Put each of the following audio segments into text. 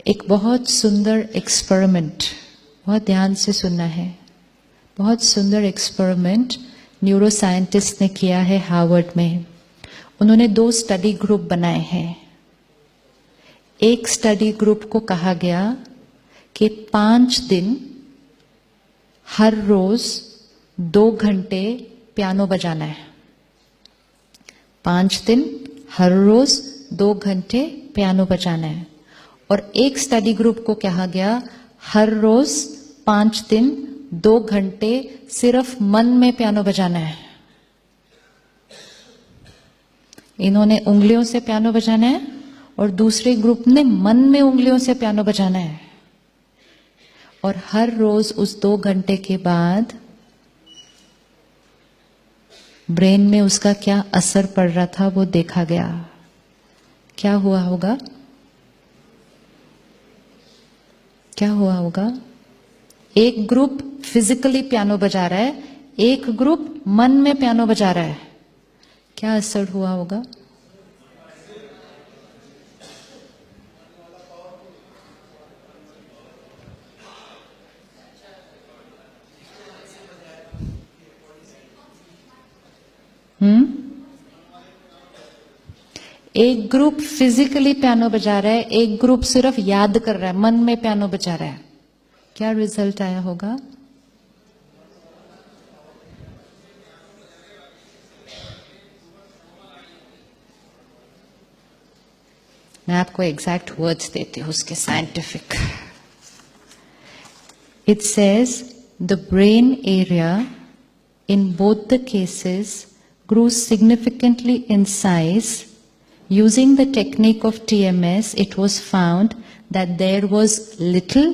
एक बहुत सुंदर एक्सपेरिमेंट, बहुत ध्यान से सुनना है, बहुत सुंदर एक्सपेरिमेंट न्यूरो साइंटिस्ट ने किया है हार्वर्ड में। उन्होंने 2 स्टडी ग्रुप बनाए हैं। एक स्टडी ग्रुप को कहा गया कि 5 दिन हर रोज 2 घंटे पियानो बजाना है। 5 दिन हर रोज 2 घंटे पियानो बजाना है। और एक स्टडी ग्रुप को कहा गया हर रोज 5 दिन 2 घंटे सिर्फ मन में पियानो बजाना है। इन्होंने उंगलियों से पियानो बजाना है और दूसरे ग्रुप ने मन में उंगलियों से पियानो बजाना है। और हर रोज उस 2 घंटे के बाद ब्रेन में उसका क्या असर पड़ रहा था वो देखा गया। क्या हुआ होगा? क्या हुआ होगा? एक ग्रुप फिजिकली पियानो बजा रहा है, एक ग्रुप मन में पियानो बजा रहा है। क्या असर हुआ होगा? एक ग्रुप फिजिकली पियानो बजा रहा है, एक ग्रुप सिर्फ याद कर रहा है, मन में पियानो बजा रहा है। क्या रिजल्ट आया होगा? मैं आपको एग्जैक्ट वर्ड्स देती हूं उसके scientific. It says the brain area in both the cases grew significantly in size. Using the technique of TMS, it was found that there was little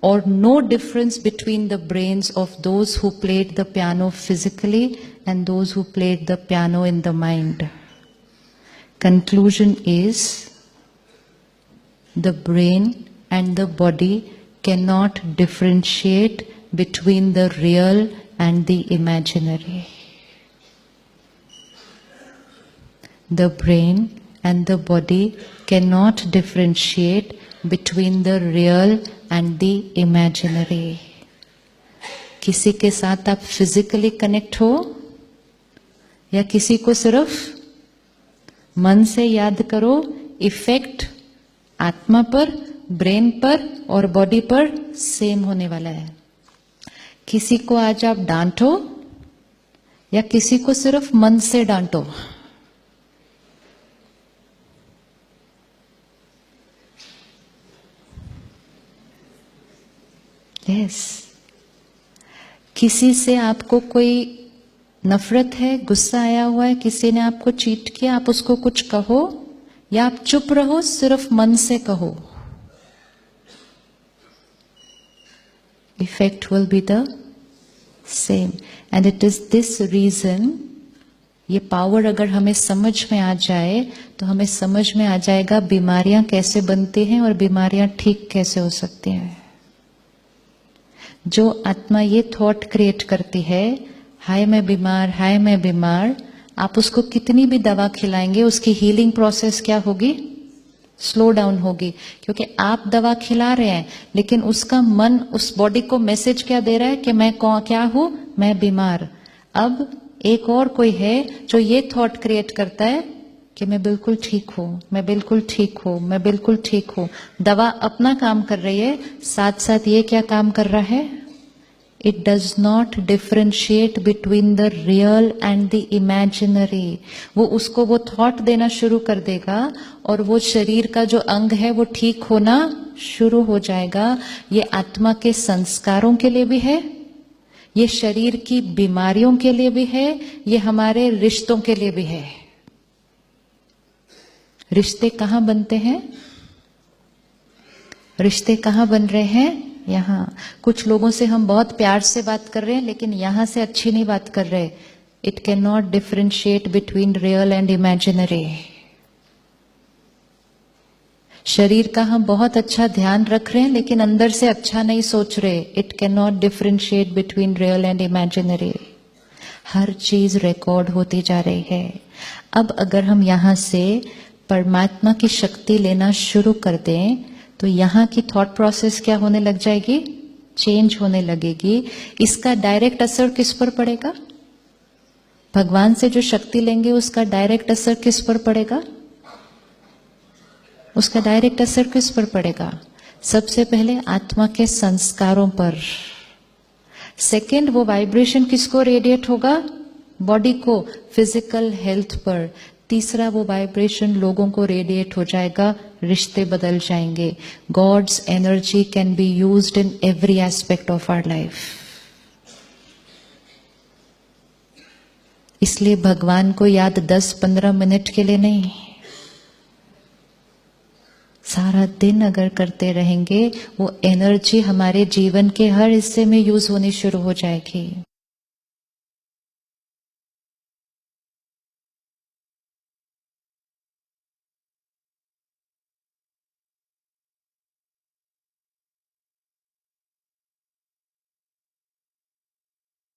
or no difference between the brains of those who played the piano physically and those who played the piano in the mind. Conclusion is, the brain and the body cannot differentiate between the real and the imaginary. The brain and the body cannot differentiate between the real and the imaginary. किसी के साथ आप physically connect हो या किसी को सिर्फ मन से याद करो, इफेक्ट आत्मा पर, ब्रेन पर और बॉडी पर सेम होने वाला है। किसी को आज आप डांटो या किसी को सिर्फ मन से डांटो, यस। किसी से आपको कोई नफरत है, गुस्सा आया हुआ है, किसी ने आपको चीट किया, आप उसको कुछ कहो या आप चुप रहो, सिर्फ मन से कहो, effect will be the same. And it is this reason, ये पावर अगर हमें समझ में आ जाए तो हमें समझ में आ जाएगा बीमारियां कैसे बनती हैं और बीमारियां ठीक कैसे हो सकती हैं। जो आत्मा ये थॉट क्रिएट करती है, हाय मैं बीमार, हाय मैं बीमार, आप उसको कितनी भी दवा खिलाएंगे उसकी हीलिंग प्रोसेस क्या होगी? स्लो डाउन होगी। क्योंकि आप दवा खिला रहे हैं लेकिन उसका मन उस बॉडी को मैसेज क्या दे रहा है कि मैं क्या हूं? मैं बीमार। अब एक और कोई है जो ये थॉट क्रिएट करता है कि मैं बिल्कुल ठीक हूं, मैं बिल्कुल ठीक हूं, मैं बिल्कुल ठीक हूं। दवा अपना काम कर रही है, साथ साथ ये क्या काम कर रहा है? It does not differentiate between the real and the imaginary. वो उसको वो थॉट देना शुरू कर देगा और वो शरीर का जो अंग है वो ठीक होना शुरू हो जाएगा। ये आत्मा के संस्कारों के लिए भी है, ये शरीर की बीमारियों के लिए भी है, ये हमारे रिश्तों के लिए भी है। रिश्ते कहाँ बनते हैं? रिश्ते कहाँ बन रहे हैं? यहाँ। कुछ लोगों से हम बहुत प्यार से बात कर रहे हैं लेकिन यहां से अच्छी नहीं बात कर रहे। It can not differentiate between real and imaginary. शरीर का हम बहुत अच्छा ध्यान रख रहे हैं लेकिन अंदर से अच्छा नहीं सोच रहे। It can not differentiate between real and imaginary. हर चीज रिकॉर्ड होती जा रही है। अब अगर हम यहां से परमात्मा की शक्ति लेना शुरू कर दें तो यहाँ की थॉट प्रोसेस क्या होने लग जाएगी? चेंज होने लगेगी। इसका डायरेक्ट असर किस पर पड़ेगा? भगवान से जो शक्ति लेंगे उसका डायरेक्ट असर किस पर पड़ेगा? उसका डायरेक्ट असर किस पर पड़ेगा? सबसे पहले आत्मा के संस्कारों पर। सेकंड, वो वाइब्रेशन किसको रेडिएट होगा? बॉडी को, फिजिकल हेल्थ पर। तीसरा, वो वाइब्रेशन लोगों को रेडिएट हो जाएगा, रिश्ते बदल जाएंगे। God's energy can be used in every aspect of our life. इसलिए भगवान को याद 10-15 मिनट के लिए नहीं, सारा दिन अगर करते रहेंगे वो एनर्जी हमारे जीवन के हर हिस्से में यूज होनी शुरू हो जाएगी।